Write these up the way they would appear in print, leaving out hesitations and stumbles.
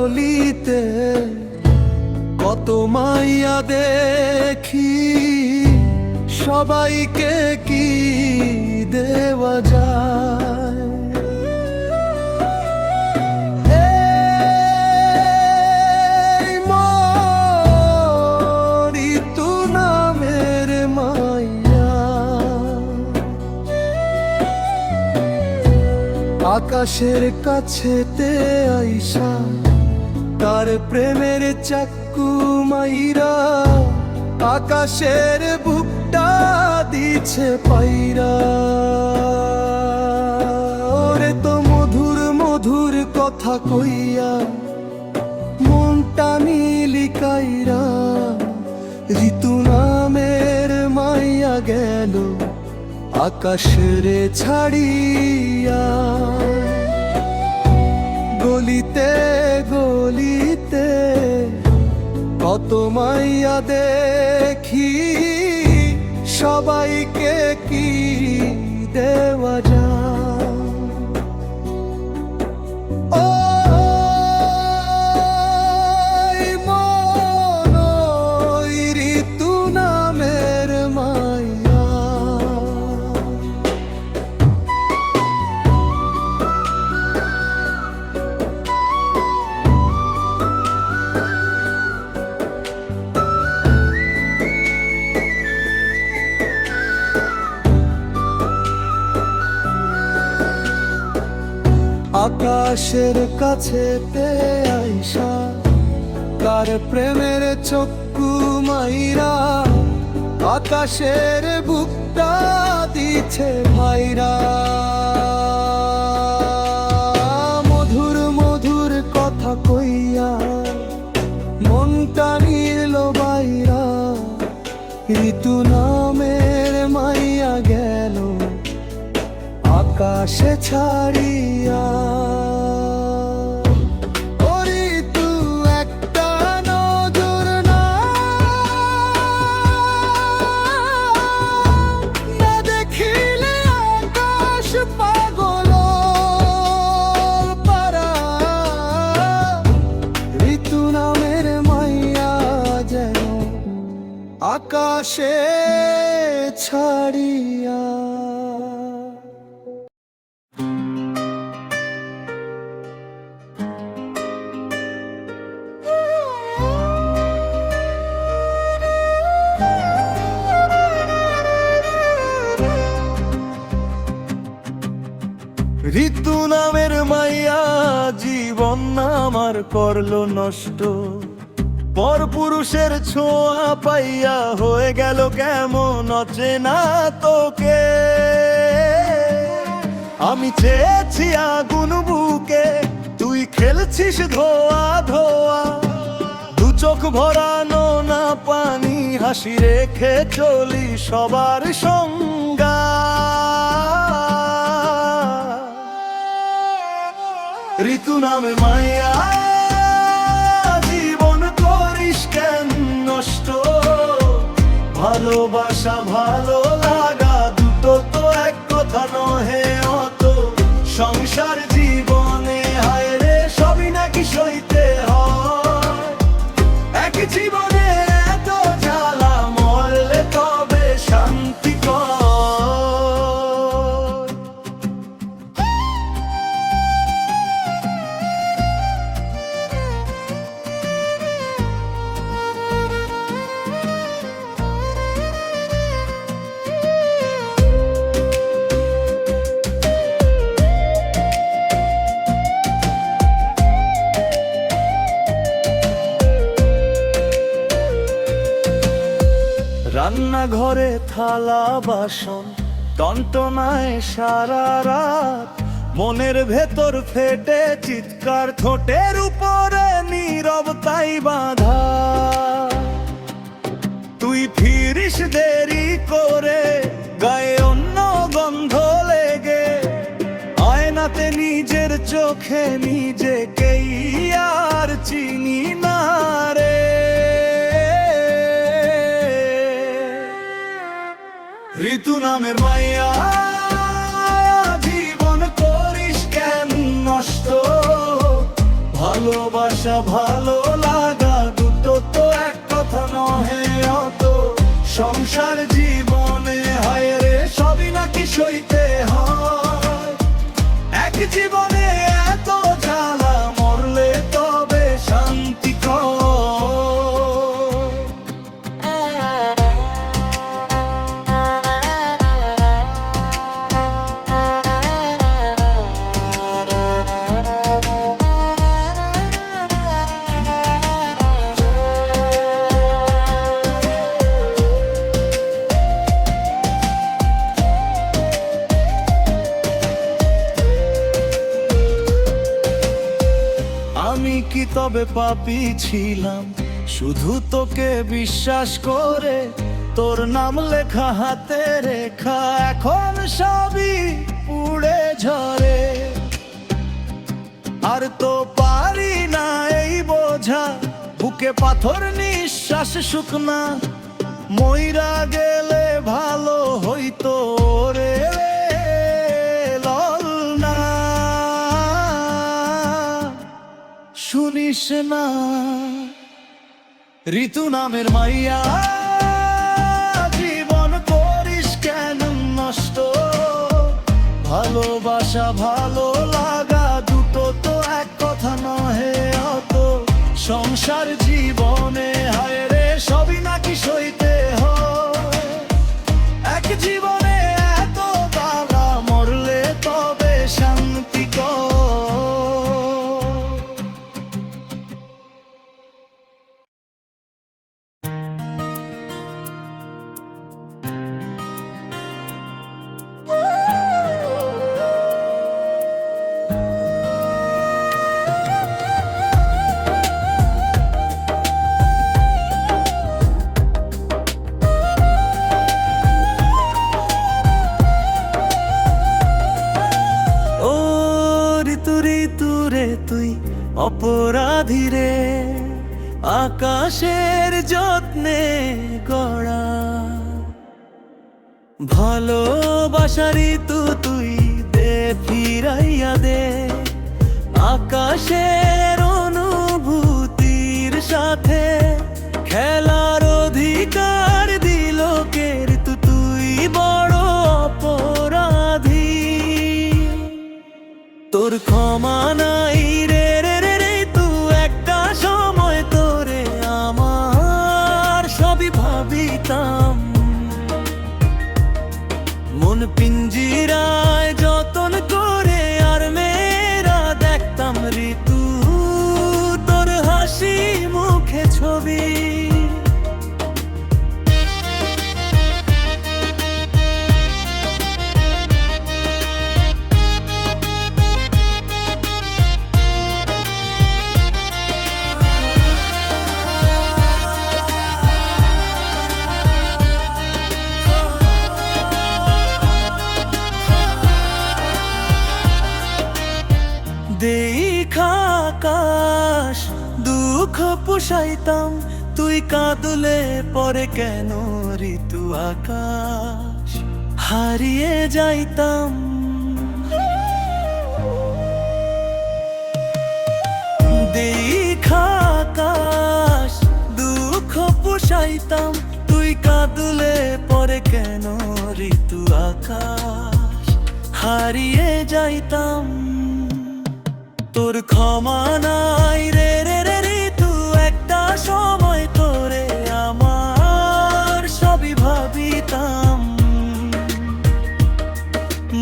গলিতে কত মাইয়া দেখি, সবাইকে কি দেওয়া যায়? এই ঋতু নামের মাইয়া আকাশের কাছেতে আইসা তার প্রেমের চাক্কু মাইরা আকাশের বুকটা দিছে পাইরা। ওরে তো মধুর মধুর কথা কইয়া মনটা নীলিকাইরা, ঋতু নামের মাইয়া গেল আকাশেরে ছাড়িয়া। গলিতে গলিতে কত মাইয়া দেখি, সবাইকে কি দেওয়া যায়? ও মন ঋতু নামের মাইয়া। আকাশের কাছেতে আইসা তার প্রেমের চক্ষু মাইরা আকাশের বুকটা দিছে ভাইরা। মধুর মধুর কথা কইয়া মনটা নিল বাইরা, ঋতু নামের মাইয়া গেল আকাশে ছাড়িয়া। ও ঋতু একটা নজর না, না দেখিলে আকাশ পাগল পারা। ঋতু নামের মাইয়া যেন আকাশে ছাড়িয়া। ঋতু নামের মাইয়া জীবন আমার করলো নষ্ট, পর পুরুষের ছোঁয়া পাইয়া হয়ে গেল কেমন অচেনা তোকে। আমি চেয়েছি আগুন বুকে, তুই খেলছিস ধোয়া ধোয়া, দু চোখ ভরানো না পানি, হাসি রেখে চলি সবার সঙ্গা। ঋতু নামে মাইয়া জীবন করিস কেন নষ্ট? ভালোবাসা ভালো লাগা দুটো তো এক কথা নহে অত, সংসার জীবনে হায় রে সবই নাকি সইতে হয়। এক জীবনে এত জ্বালা মরলে তবে শান্তি কর। রান্নাঘরে থালা বাসন টনটনায় সারা রাত, মনের ভেতর ফেটে চিৎকার, ঠোঁটের উপরে নীরবতাই বাঁধা। তুই ফিরিস দেরি করে, গায়ে অন্য গন্ধ লেগে, আয়নাতে নিজের চোখে নিজেকেই আর চিনি না রে। ঋতু নামের মাইয়া জীবন করিস কেন নষ্ট? ভালোবাসা ভালো লাগা দুটো তো এক কথা নহে অত সংসার জীবনে হায় রে সবই নাকি সইতে হয় এক জীবনে এত জ্বালা মরলে তবে শান্তি আমি কি তবে পাপী ছিলাম শুধু তোকে বিশ্বাস করে তোর নাম লেখা হাতে রেখা এখন সবই পুড়ে ঝরে আর তো পারি না এই বোঝা বুকে পাথর নিঃশ্বাস শুকনা মইরা গেলে ভালো হইতো রে ললনা শুনিস না ঋতু নামের মাইয়া জীবন করিস কেন নষ্ট ভালোবাসা ভালো লাগা দুটো তো এক কথা নহে অত সংসার জীবনে হায় রে সবই নাকি সইতে হয় এক জীবনে এত জ্বালা মরলে তবে শান্তি তুই অপরাধী রে আকাশের যত্নে গড়া ভালোবাসারি তুই দে ফিরাইয়া দে আকাশের অনুভূতির সাথে খেলার অধিকার দিল কে তুই বড় অপরাধী তোর ক্ষমা নাই রে রে রে রে তুই একটা সময় তোরে আমার সবই ভাবিতাম মন পিঞ্জিরায় যতন করে আর মেয়েরা দেখতাম ঋতু তোর হাসি মুখে ছবি দেখা আকাশ দুঃখ পুষাইতাম তুই কাঁদলে পরে কেন ঋতু আকাশ হারিয়ে যাইতাম দেখা আকাশ দুঃখ পুষাইতাম তুই কাঁদলে পরে কেন ঋতু আকাশ হারিয়ে যাইতাম তোর ক্ষমা নাই রে রে রে রে তুই একটা সময় তোরে আমার সবই ভাবিতাম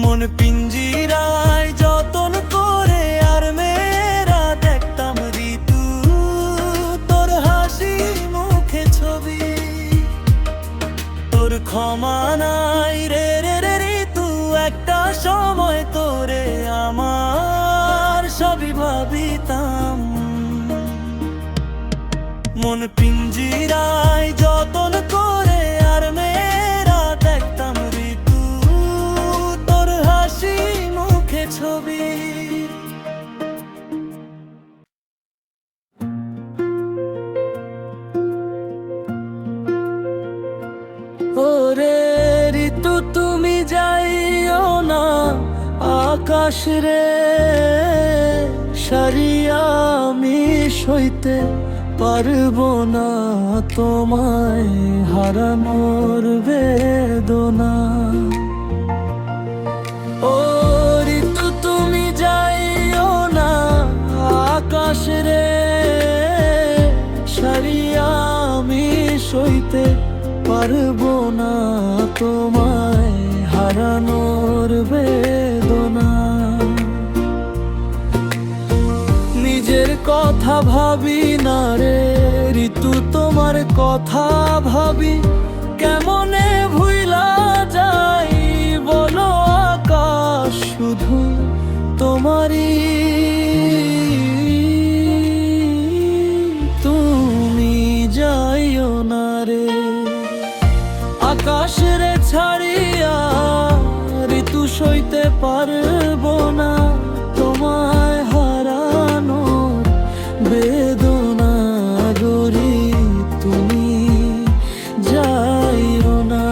মন পিঞ্জিরায় যতন করে আর মেয়েরা দেখতাম ঋতু তোর হাসি মুখে ছবি তোর ক্ষমা নাই রে রে রে রে তুই একটা সময় তোরে আমার সবই ভাবিতাম মন পিঞ্জিরায় যতন করে আর মেয়েরা দেখতাম ঋতু তোর হাসি মুখে ছবি ওরে ঋতু তুমি যাইও না আকাশ রে সারিয়া আমি সইতে পারবো না তোমায় হারানোর বেদনা। ও ঋতু তুমি যাইও না আকাশ রে, সারিয়া আমি সইতে পারবো না তোমায় হারানোর বেদনা। নিজের কথা ভাবি না রে ঋতু, তোমার কথা ভাবি কেমনে ভুইলা যাই বলো আকাশ শুধু তোমারই। তুমি যাইও না রে আকাশ রে ছাড়িয়া, ঋতু সইতে পারবো না তোমায় হারানোর বেদনা গরি। তুমি যাইও না।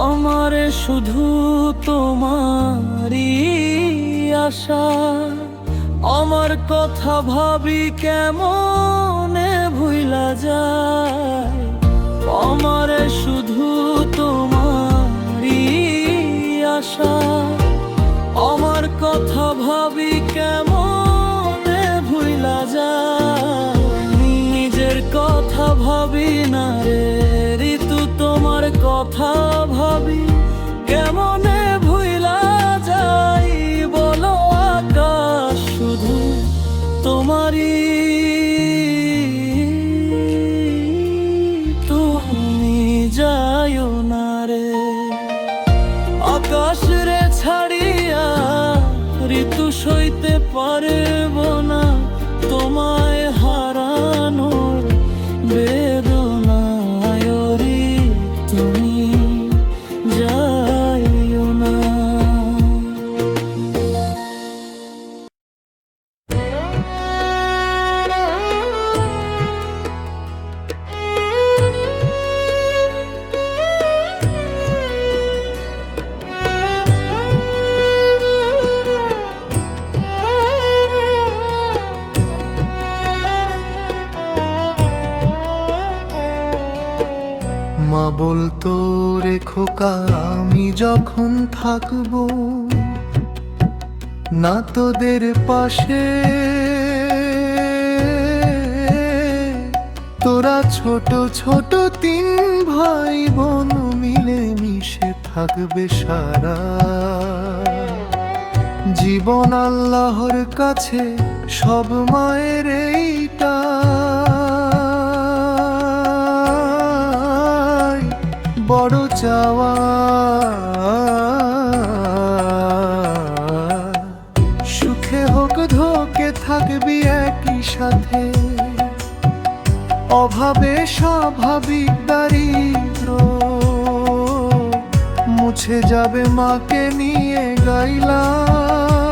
আমার শুধু তোমারই আশা, আমার কথা ভাবি কেমনে ভুইলা যায়। আমার শুধু তোমারই আশা, আমার কথা ভাবি কেমনে ভুইলা যায়। নিজের কথা ভাবি না রে ঋতু, তোমার কথা ভাবি কেমনে ভুইলা যাই বলো আকাশ শুধু তোমারই। তুমি যাইও না রে আকাশ রে ছাড়িয়া, ঋতু সইতে পারবো না তোমায় হারানোর বেদনা রে। তুমি যাইও না। মা বলতো রে খোকা আমি যখন থাকবো না তোদের পাশে, তোরা ছোট ছোট তিন ভাই বোন মিলে মিশে থাকবে সারা জীবন। আল্লাহর কাছে সব মায়ের এইটা বড় চাওয়া। সুখে হোক ধোকে থাকবি একই সাথে, অভাবে স্বাভাবিক দারিদ্র মুছে যাবে মাকে নিয়ে গাইলাম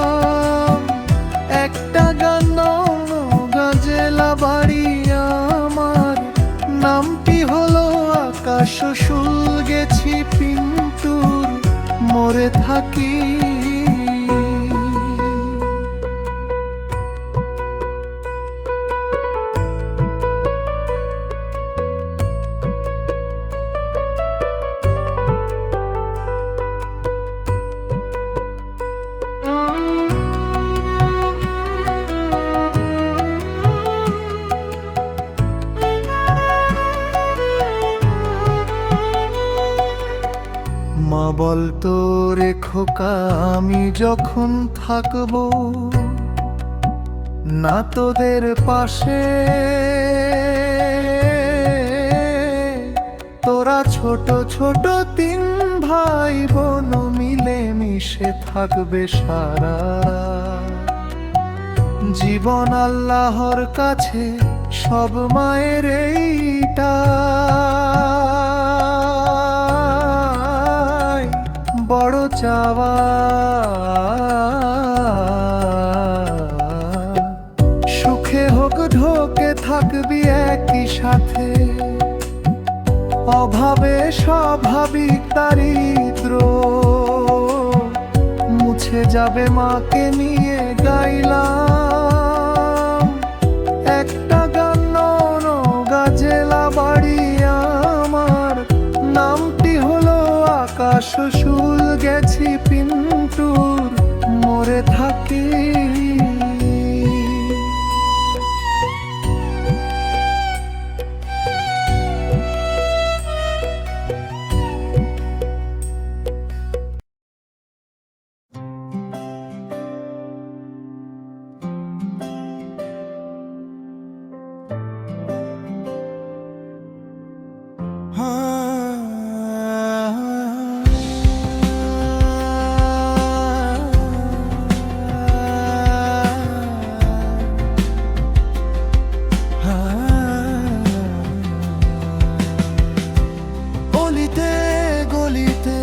একটা গান। গাজেলা বাড়ি আমার নামটি হলো আকাশ, শুল গেছি পিন্তুর মরে থাকি। মা বলতো রে খোকা আমি যখন থাকবো না তোদের পাশে, তোরা ছোট ছোট তিন ভাই বোন মিলে মিশে থাকবে সারা জীবন। আল্লাহর কাছে সব মায়ের এইটা বড় চাওয়া। ঢোকে থাকবি একই সাথে, অভাবে স্বাভাবিক দারিদ্র মুছে যাবে মাকে নিয়ে গাইলাম একটা গান। গাজেলা বাড়ি আমার, নামটি হলো আকাশ শুল, গেছি পিন্টুর মরে থাকি। অলিতে গলিতে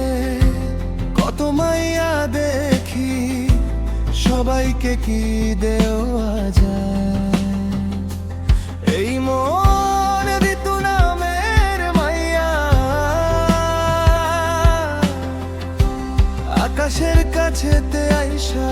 কত মাইয়া দেখি, সবাইকে কি দেওয়া যায়? এই মন ঋতু নামের মাইয়া আকাশের কাছেতে আইসা,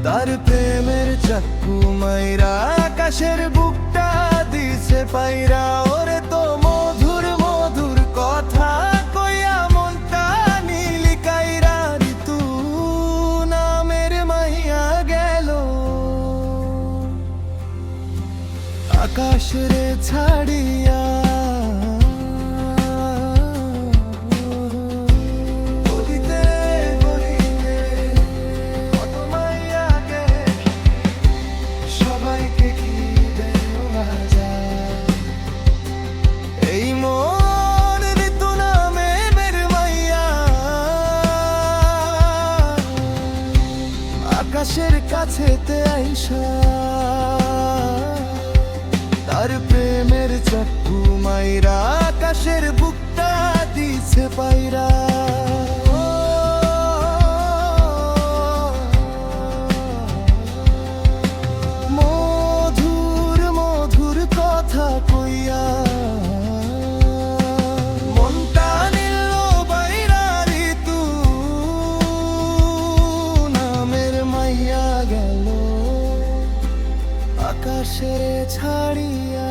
তার প্রেমের চাকু মাইরা আকাশের বুকটা দিছে পাইরা। ওরে তো মধুর মধুর কথা কইয়া মনটা নীলি কাইরা, ঋতু নামের মাইয়া গেল আকাশের ছাড়িয়া। গলিতে গলিতে কত মাইয়া গে, সবাইকে কি দেওয়া যায়? এই মন ঋতু নামের মাইয়া আকাশের কাছেতে আইসা, তার প্রেমের চাকু মাইরা আকাশের বুকটা দিছে পাইরা। মধুর মধুর কথা কইয়া মনটা নিল বাইরা, ঋতু নামের মাইয়া গেল আকাশের ছাড়িয়া।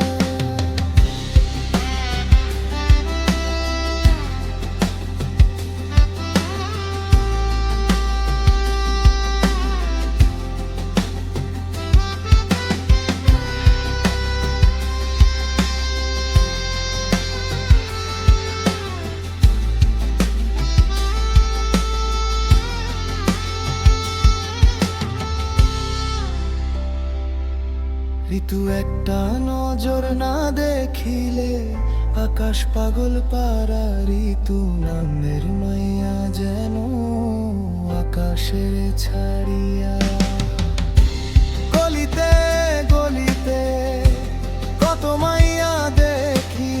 ঋতু একটা নজর না দেখিলে আকাশ পাগল পারা, ঋতু নামের মাইয়া যেন আকাশের ছাড়িয়া। গলিতে গলিতে কত মাইয়া দেখি,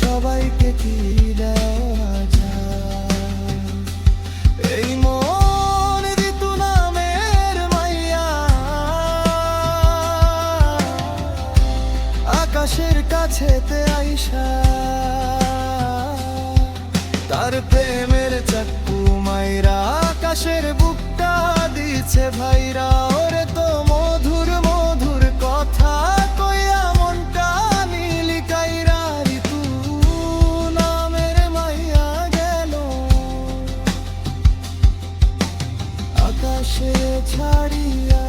সবাইকে কি দেওয়া যায়? এই মন ঋতু নামের মাইয়া আকাশের কাছেতে আইসা, তার প্রেমের চাকু মাইরা আকাশের বুকটা দিছে ভাইরা। ওরে তো মধুর মধুর কথা কইয়া মনটা নীলি কাইরা, ঋতু নামের মাইয়া গেল আকাশে ছাড়িয়া।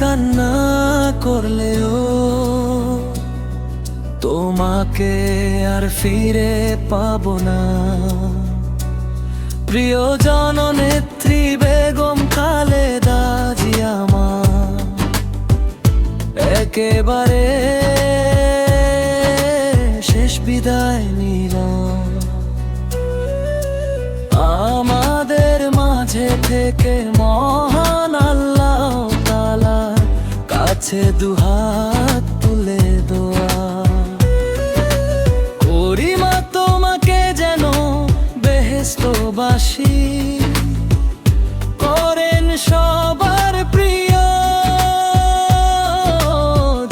কান্না করলেও তোমাকে আর ফিরে পাবো না। প্রিয় জননেত্রী বেগম খালেদা জিয়া মা, একেবারে শেষ বিদায় নিলাম। আমাদের মাঝে থেকে মহান আল্লাহ তাআলার কাছে দুহাত তুলে দোয়া করি মা, তোমাকে যেন বেহেশতবাসী করেন সবার প্রিয়।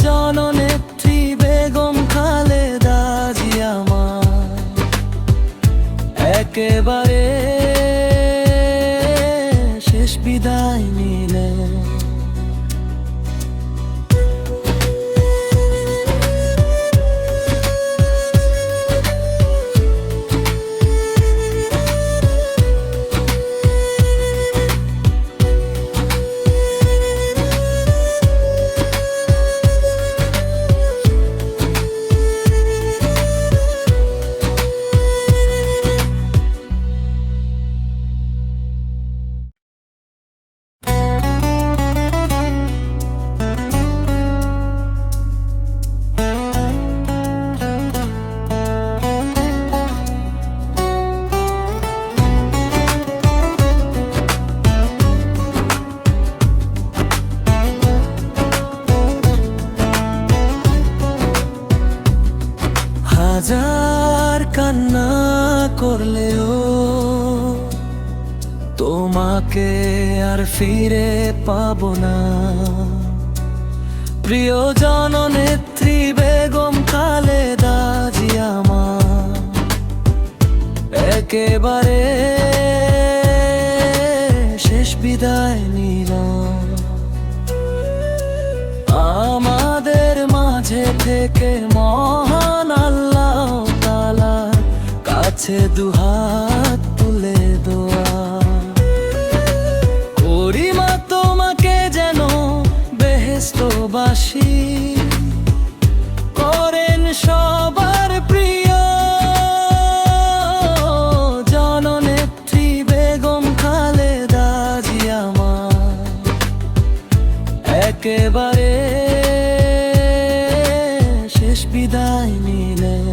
জননেত্রী বেগম খালেদা জিয়া মা, একেবারে শেষ বিদায় নিলেন। হাজার কান্না করলেও তোমাকে আর ফিরে পাবো না। প্রিয় জননেত্রী বেগম খালেদা জিয়া মা, একেবারে শেষ বিদায় নিলাম। আমাদের মাঝে থেকে মহান আল্লাহ তাআলার কাছে দুহাত তুলে দোয়া করি মা, তোমাকে যেন বেহেশতবাসী করেন সবার প্রিয়। জননেত্রী বেগম খালেদা জিয়া মা, একেবারে শেষ বিদায় নিলেন।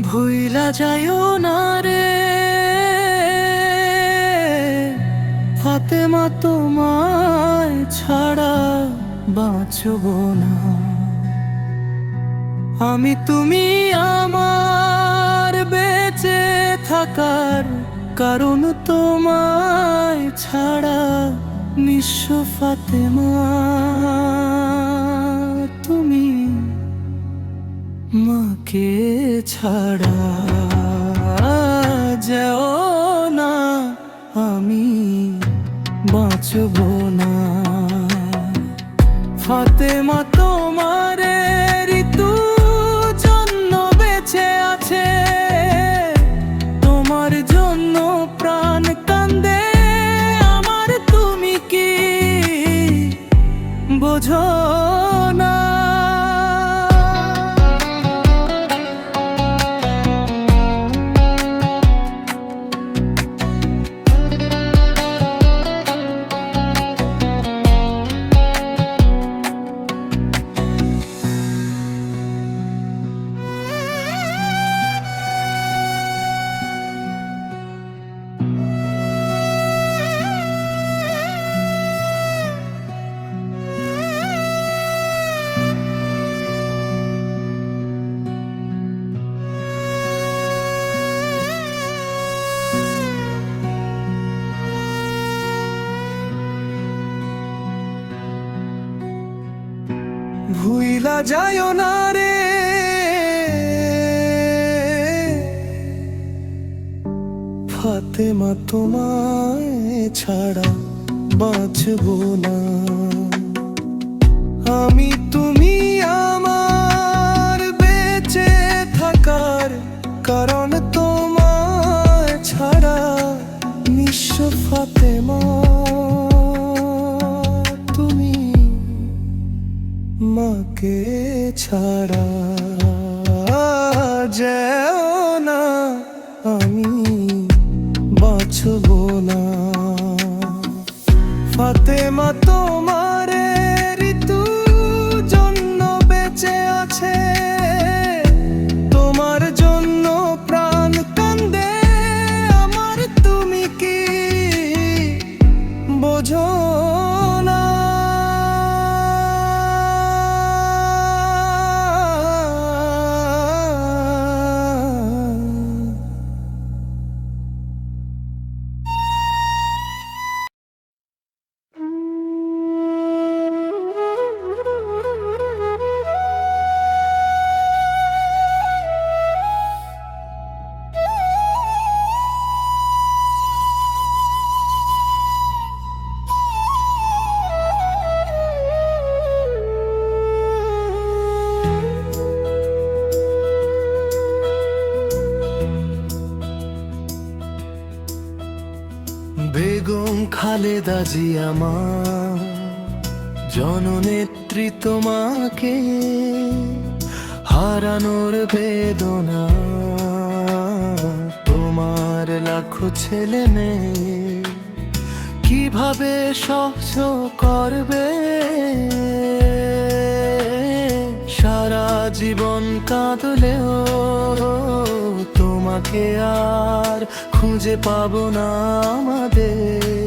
ভুইলা যাইও না রে ফাতেমা, তোমায় ছাড়া বাঁচব না আমি। তুমি আমার বেঁচে থাকার কারণ, তোমায় ছাড়া নিঃস্ব ফাতেমা। তুমি মাকে ছাড়া যাও না, আমি বাঁচব না ফাতেমা। তোমার ঋতু জন্য বেঁচে আছে, তোমার জন্য প্রাণ কান্দে আমার। তুমি কি বোঝো না? যায় না রে। ফাতেমা তোমায় ছাড়া বাঁচব না আমি, তুমি আমার বেঁচে থাকার কারণ, তোমায় ছাড়া নিঃস্ব ফাতেমা তুমি মাকে ছাড়া যেও না, আমি বাঁচব না। ফাতেমা তোমার ঋতু জন্য বেঁচে আছে, তোমার জন্য প্রাণ কান্দে আমার, তুমি কি বোঝো না? বেগম খালেদা জিয়া মা, জননেত্রী তোমাকে হারানোর বেদনা, তোমার লাখো ছেলে মেয়ে কিভাবে সহ্য করবে? সারা জীবন কাঁদলেও তোমাকে আর খুঁজে পাবো না আমাদের।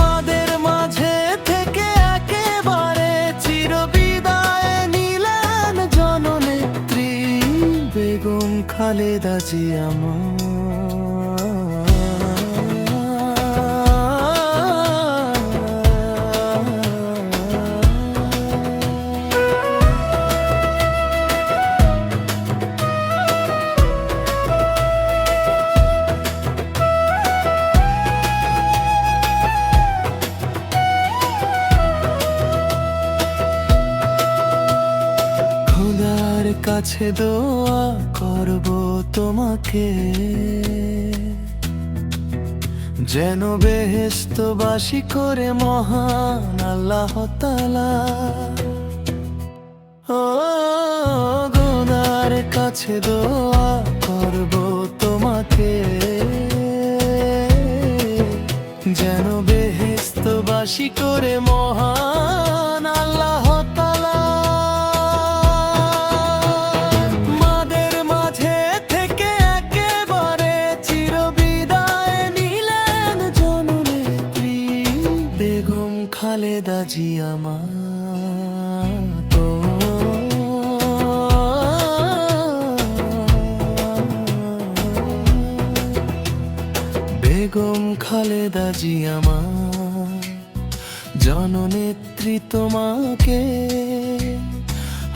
মাদের মাঝে থেকে একেবারে চিরবিদায় নিলেন জননেত্রী বেগম খালেদা জিয়া মা। খোদার কাছে দোয়া করব তোমাকে, যেন বেহেশতবাসী করে মহান আল্লাহ তাআলা। ও খোদার কাছে দোয়া করব তোমাকে, যেন বেহেশতবাসী করে মহান আল্লাহ তাআলা। মাদের মাঝে থেকে একেবারে চিরবিদায় নিলেন জননেত্রী বেগম খালেদা জিয়া মা। বেগম খালেদা জিয়া মা, জননেত্রী তোমাকে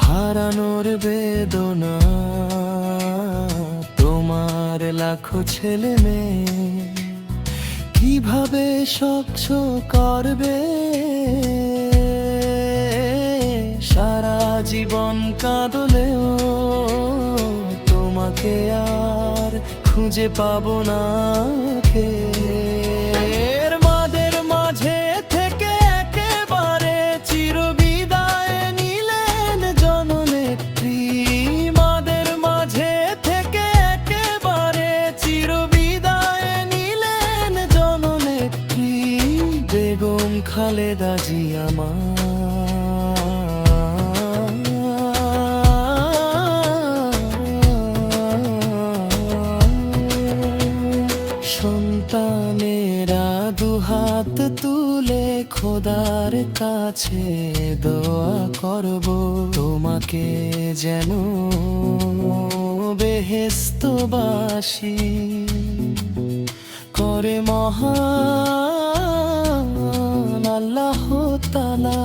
হারানোর বেদনা, তোমার লাখো ছেলে মেয়ে কিভাবে সহ্য করবে? সারা জীবন কাঁদলেও তোমাকে আর খুঁজে পাবো না কে। মাদের মাঝে থেকে একেবারে চিরবিদায় নিলেন জননেত্রী, মাদের মাঝে থেকে একেবারে চিরবিদায় নিলেন জননেত্রী বেগম খালেদা জিয়া মা। সন্তানেরা দুহাত তুলে খোদার কাছে দোয়া করব, তোমাকে যেন বেহেশতবাসী করে মহান আল্লাহ তাআলা।